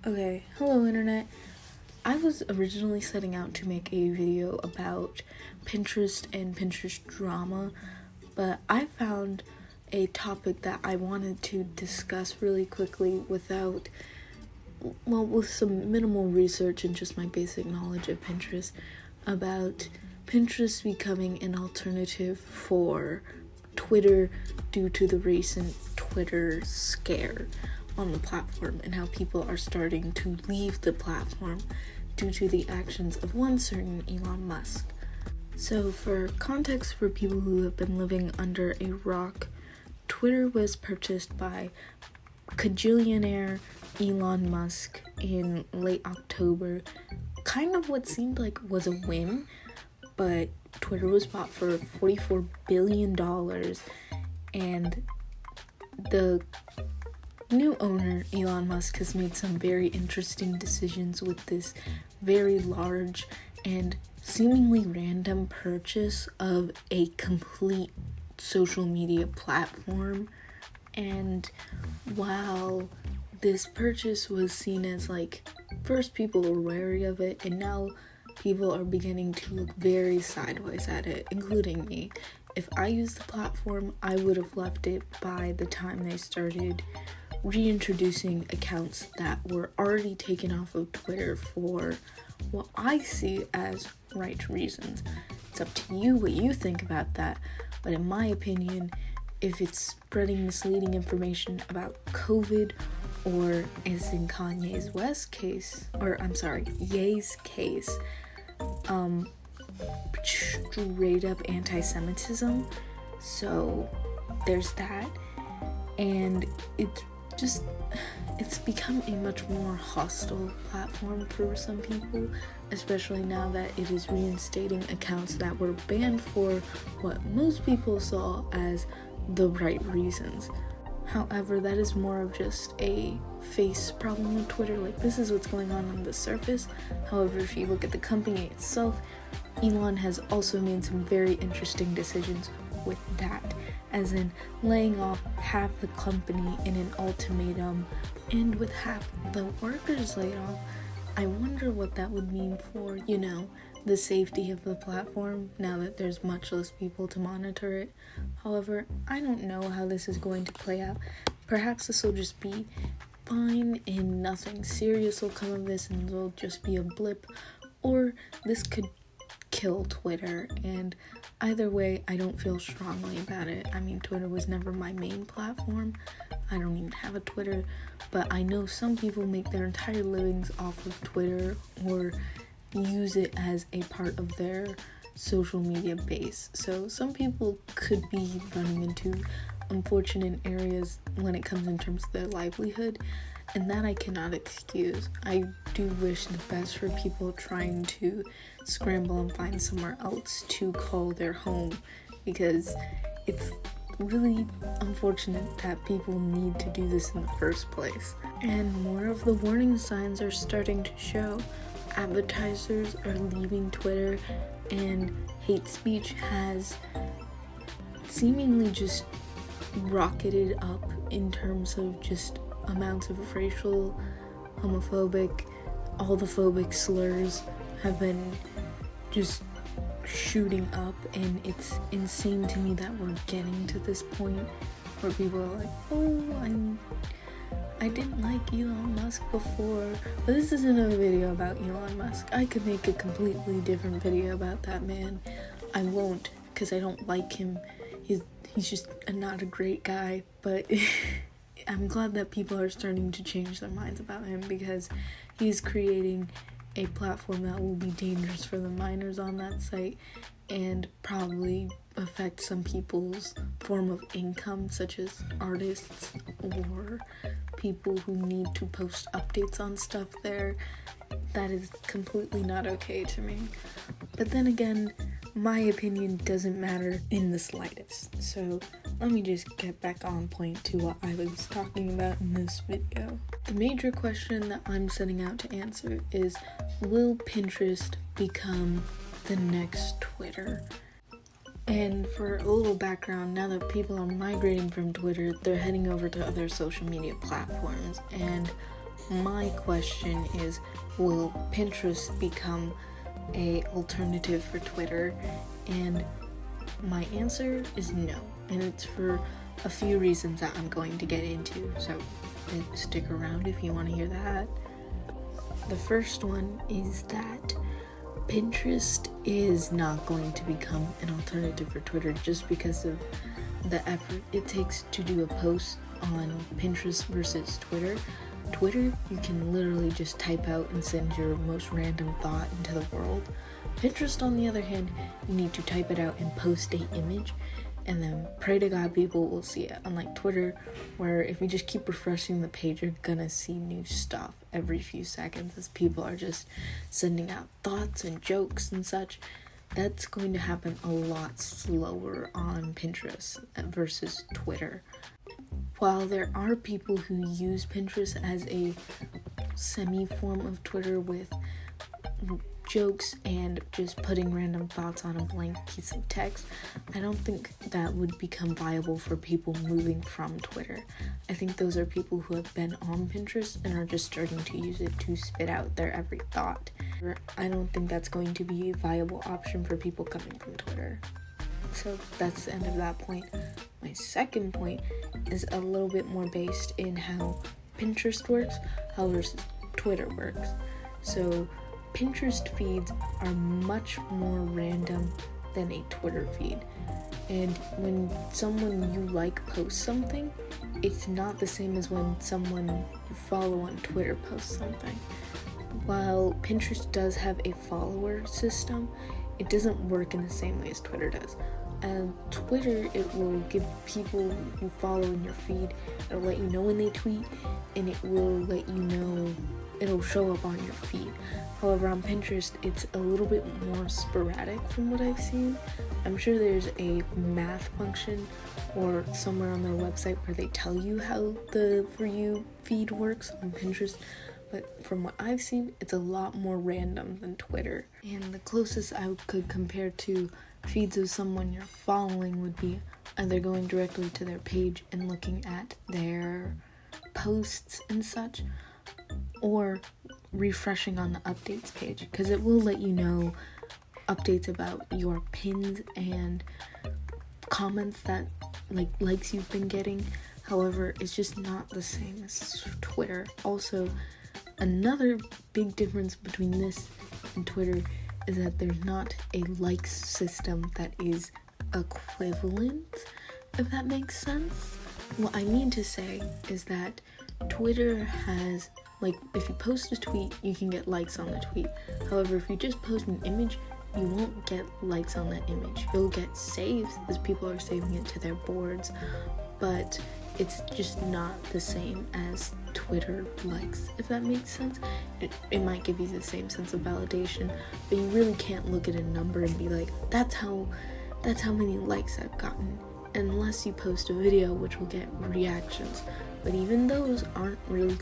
Okay, hello internet. I was originally setting out to make a video about Pinterest and Pinterest drama, but I found a topic that I wanted to discuss really quickly with some minimal research and just my basic knowledge of Pinterest, about Pinterest becoming an alternative for Twitter due to the recent Twitter scare on the platform and how people are starting to leave the platform due to the actions of one certain Elon Musk. So for context for people who have been living under a rock, Twitter was purchased by cajillionaire Elon Musk in late October. Kind of what seemed like was a win, but Twitter was bought for $44 billion, and the new owner, Elon Musk, has made some very interesting decisions with this very large and seemingly random purchase of a complete social media platform. And while this purchase was seen as first people were wary of it, and now people are beginning to look very sideways at it, including me. If I used the platform, I would have left it by the time they started reintroducing accounts that were already taken off of Twitter for what I see as right reasons. It's up to you what you think about that, but in my opinion, if it's spreading misleading information about COVID, or as in Ye's case, straight up anti-Semitism, so there's that. And it's become a much more hostile platform for some people, especially now that it is reinstating accounts that were banned for what most people saw as the right reasons. However, that is more of just a face problem with Twitter. This is what's going on the surface. However, if you look at the company itself, Elon has also made some very interesting decisions with that, as in laying off half the company in an ultimatum, and with half the workers laid off. I wonder what that would mean for, the safety of the platform now that there's much less people to monitor it. However, I don't know how this is going to play out. Perhaps this will just be fine and nothing serious will come of this and it'll just be a blip, or this could kill Twitter, and either way, I don't feel strongly about it. I mean, Twitter was never my main platform. I don't even have a Twitter, but I know some people make their entire livings off of Twitter or use it as a part of their social media base. So some people could be running into unfortunate areas when it comes in terms of their livelihood, and that I cannot excuse. I do wish the best for people trying to scramble and find somewhere else to call their home, because it's really unfortunate that people need to do this in the first place. And more of the warning signs are starting to show. Advertisers are leaving Twitter, and hate speech has seemingly just rocketed up in terms of just amounts of racial, homophobic, all the phobic slurs have been just shooting up, and it's insane to me that we're getting to this point where people are like, oh, I didn't like Elon Musk before, but this isn't a video about Elon Musk. I could make a completely different video about that man. I won't, because I don't like him. He's just not a great guy, but I'm glad that people are starting to change their minds about him, because he's creating a platform that will be dangerous for the minors on that site and probably affect some people's form of income, such as artists or people who need to post updates on stuff there. That is completely not okay to me. But then again, my opinion doesn't matter in the slightest. So let me just get back on point to what I was talking about in this video. The major question that I'm setting out to answer is, will Pinterest become the next Twitter? And for a little background, now that people are migrating from Twitter, they're heading over to other social media platforms. And my question is, will Pinterest become a alternative for Twitter? And my answer is no, and it's for a few reasons that I'm going to get into, so stick around if you want to hear that. The first one is that Pinterest is not going to become an alternative for Twitter just because of the effort it takes to do a post on Pinterest versus Twitter. Twitter, you can literally just type out and send your most random thought into the world. Pinterest, on the other hand, you need to type it out and post an image and then pray to God people will see it. Unlike Twitter, where if you just keep refreshing the page, you're gonna see new stuff every few seconds as people are just sending out thoughts and jokes and such. That's going to happen a lot slower on Pinterest versus Twitter. While there are people who use Pinterest as a semi-form of Twitter with jokes and just putting random thoughts on a blank piece of text, I don't think that would become viable for people moving from Twitter. I think those are people who have been on Pinterest and are just starting to use it to spit out their every thought. I don't think that's going to be a viable option for people coming from Twitter. So that's the end of that point. My second point is a little bit more based in how Pinterest works, how versus Twitter works. So Pinterest feeds are much more random than a Twitter feed. And when someone you like posts something, it's not the same as when someone you follow on Twitter posts something. While Pinterest does have a follower system, it doesn't work in the same way as Twitter does. And Twitter, it will give people you follow in your feed, it'll let you know when they tweet, and it will let you know, it'll show up on your feed. However, on Pinterest, it's a little bit more sporadic from what I've seen. I'm sure there's a math function or somewhere on their website where they tell you how the For You feed works on Pinterest, but from what I've seen, it's a lot more random than Twitter. And the closest I could compare to feeds of someone you're following would be either going directly to their page and looking at their posts and such, or refreshing on the updates page, because it will let you know updates about your pins and comments that likes you've been getting. However, it's just not the same as Twitter. Also, another big difference between this and Twitter is that there's not a likes system that is equivalent, if that makes sense. What I mean to say is that Twitter has, if you post a tweet, you can get likes on the tweet. However, if you just post an image, you won't get likes on that image. You'll get saves as people are saving it to their boards, but it's just not the same as Twitter likes, if that makes sense. It might give you the same sense of validation, but you really can't look at a number and be like, that's how many likes I've gotten, unless you post a video which will get reactions. But even those aren't really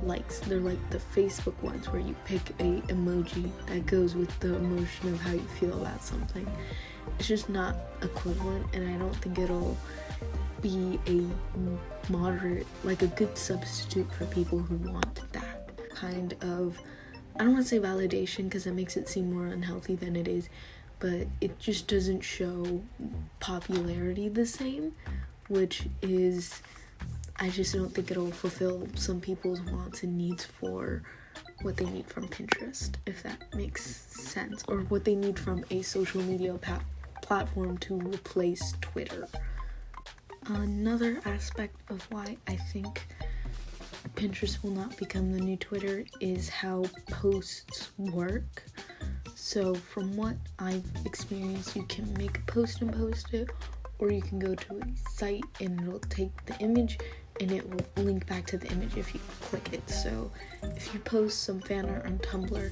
likes. They're like the Facebook ones where you pick a emoji that goes with the emotion of how you feel about something. It's just not equivalent, and I don't think it'll be a moderate, a good substitute for people who want that kind of, I don't want to say validation because it makes it seem more unhealthy than it is, but it just doesn't show popularity the same, which is, I just don't think it'll fulfill some people's wants and needs for what they need from Pinterest, if that makes sense, or what they need from a social media platform to replace Twitter. Another aspect of why I think Pinterest will not become the new Twitter is how posts work. So from what I've experienced, you can make a post and post it, or you can go to a site and it'll take the image and it will link back to the image if you click it. So if you post some fan art on Tumblr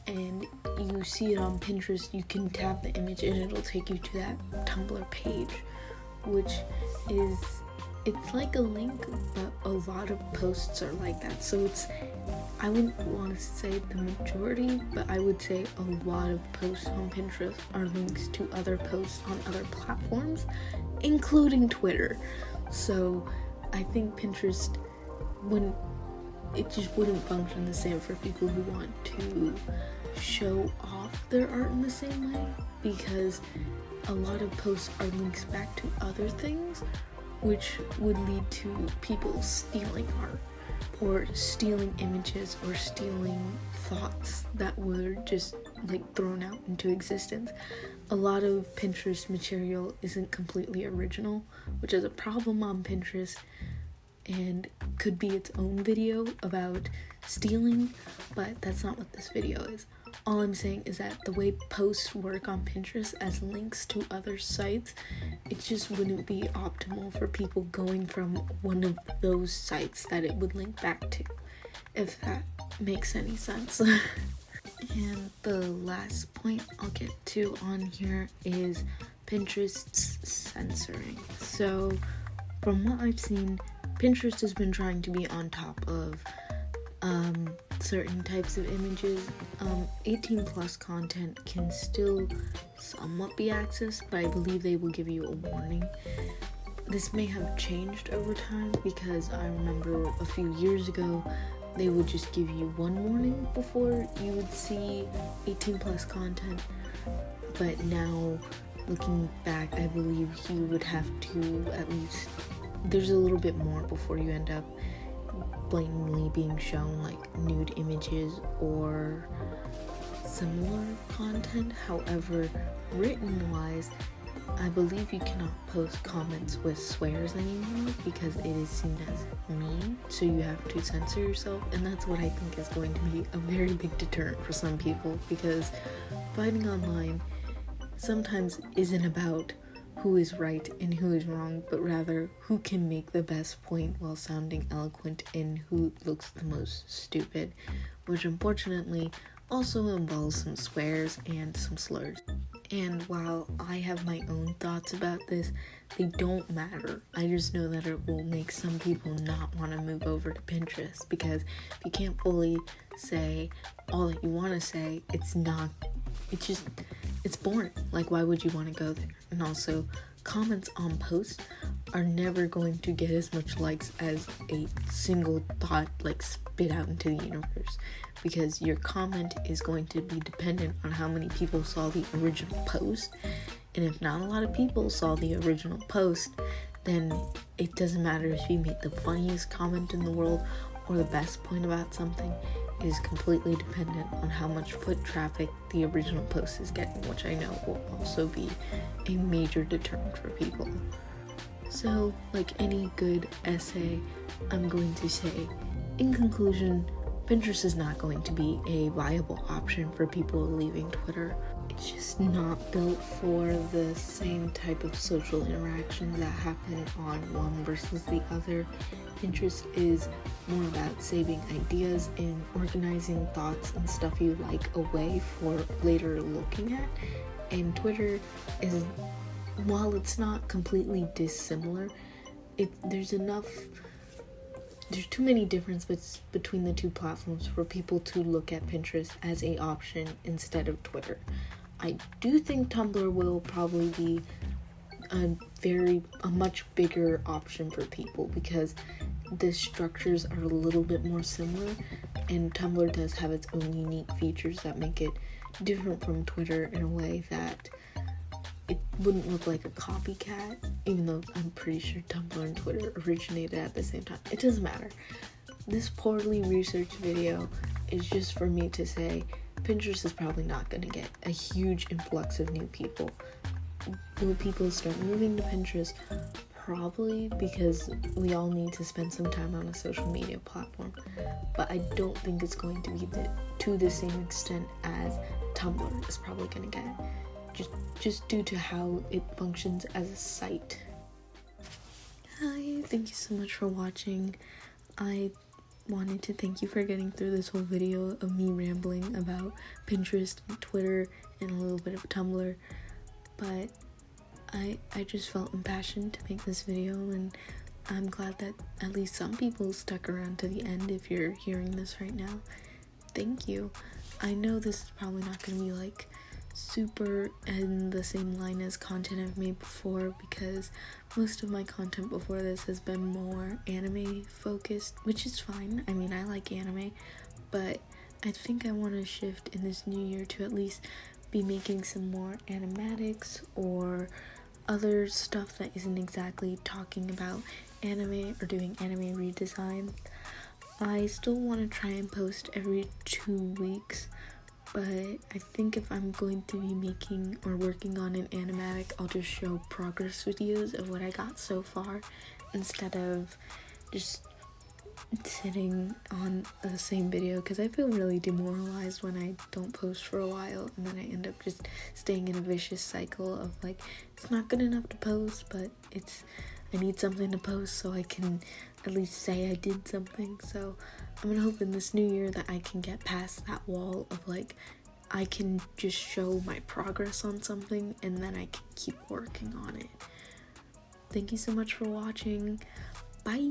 and you see it on Pinterest, you can tap the image and it'll take you to that Tumblr page, which is, it's like a link, but a lot of posts are like that. So I wouldn't want to say the majority, but I would say a lot of posts on Pinterest are links to other posts on other platforms, including Twitter. So I think Pinterest, when it just wouldn't function the same for people who want to show off their art in the same way, because a lot of posts are links back to other things, which would lead to people stealing art or stealing images or stealing thoughts that were just like thrown out into existence. A lot of Pinterest material isn't completely original, which is a problem on Pinterest and could be its own video about stealing, but that's not what this video is. All I'm saying is that the way posts work on Pinterest as links to other sites, it just wouldn't be optimal for people going from one of those sites that it would link back to, if that makes any sense. And the last point I'll get to on here is Pinterest's censoring. So from what I've seen, Pinterest has been trying to be on top of certain types of images. 18 plus content can still somewhat be accessed, but I believe they will give you a warning. This may have changed over time, because I remember a few years ago they would just give you one warning before you would see 18 plus content, but now looking back, I believe you would have to at least, there's a little bit more before you end up blatantly being shown like nude images or similar content. However, written wise, I believe you cannot post comments with swears anymore because it is seen as mean, so you have to censor yourself, and that's what I think is going to be a very big deterrent for some people, because fighting online sometimes isn't about who is right and who is wrong, but rather who can make the best point while sounding eloquent and who looks the most stupid, which unfortunately also involves some swears and some slurs. And while I have my own thoughts about this, they don't matter. I just know that it will make some people not want to move over to Pinterest, because if you can't fully say all that you want to say, it's boring. Like, why would you want to go there? And also, comments on posts are never going to get as much likes as a single thought like spit out into the universe, because your comment is going to be dependent on how many people saw the original post. And if not a lot of people saw the original post, then it doesn't matter if you make the funniest comment in the world or the best point about something. It is completely dependent on how much foot traffic the original post is getting, which I know will also be a major deterrent for people. So, like any good essay, I'm going to say, in conclusion, Pinterest is not going to be a viable option for people leaving Twitter. It's just not built for the same type of social interactions that happen on one versus the other. Pinterest is more about saving ideas and organizing thoughts and stuff you like away for later looking at. And Twitter is, while it's not completely dissimilar, there's too many differences between the two platforms for people to look at Pinterest as an option instead of Twitter. I do think Tumblr will probably be a much bigger option for people, because the structures are a little bit more similar, and Tumblr does have its own unique features that make it different from Twitter in a way that it wouldn't look like a copycat, even though I'm pretty sure Tumblr and Twitter originated at the same time. It doesn't matter. This poorly researched video is just for me to say Pinterest is probably not going to get a huge influx of new people. Will people start moving to Pinterest? Probably, because we all need to spend some time on a social media platform. But I don't think it's going to be to the same extent as Tumblr is probably going to get. Just due to how it functions as a site. Hi, thank you so much for watching. I wanted to thank you for getting through this whole video of me rambling about Pinterest and Twitter and a little bit of Tumblr, but I just felt impassioned to make this video, and I'm glad that at least some people stuck around to the end. If you're hearing this right now, thank you. I know this is probably not going to be like super in the same line as content I've made before, because most of my content before this has been more anime focused, which is fine. I mean, I like anime, but I think I want to shift in this new year to at least be making some more animatics or other stuff that isn't exactly talking about anime or doing anime redesign. I still want to try and post every 2 weeks, but I think if I'm going to be making or working on an animatic, I'll just show progress videos of what I got so far instead of just sitting on the same video, because I feel really demoralized when I don't post for a while and then I end up just staying in a vicious cycle of like, it's not good enough to post, but I need something to post so I can at least say I did something. So I'm gonna hope in this new year that I can get past that wall of like, I can just show my progress on something and then I can keep working on it. Thank you so much for watching. Bye.